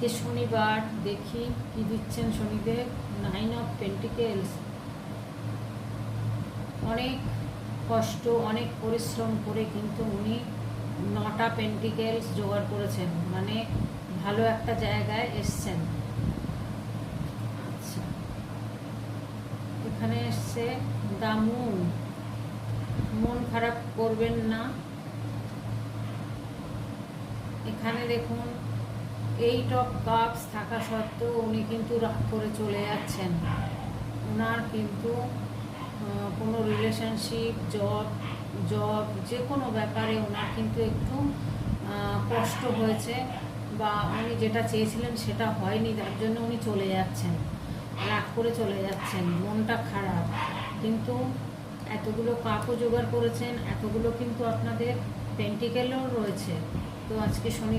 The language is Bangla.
আজকে শনিবার, দেখি কি দিচ্ছেন শনিদেব। 9 of pentacles. অনেক কষ্ট, অনেক পরিশ্রম করে কিন্তু উনি 9টা পেন্টিকেলস জোগাড় করেছেন, মানে ভালো একটা জায়গায় এসছেন। আচ্ছা, এখানে এসছে দ্য মুন। মন খারাপ করবেন না। এখানে দেখুন 8 অফ কাপস থাকা সত্ত্বেও উনি কিন্তু রাগ করে চলে যাচ্ছেন। ওনার কিন্তু কোনো রিলেশনশিপ, জব যে কোনো ব্যাপারে ওনার কিন্তু একটু কষ্ট হয়েছে, বা উনি যেটা চেয়েছিলেন সেটা হয়নি, তার জন্য উনি চলে যাচ্ছেন, রাগ করে চলে যাচ্ছেন, মনটা খারাপ। কিন্তু এতগুলো কাপও জোগাড় করেছেন, এতগুলো কিন্তু আপনাদের পেন্টিকেলও রয়েছে। তো আজকে শনি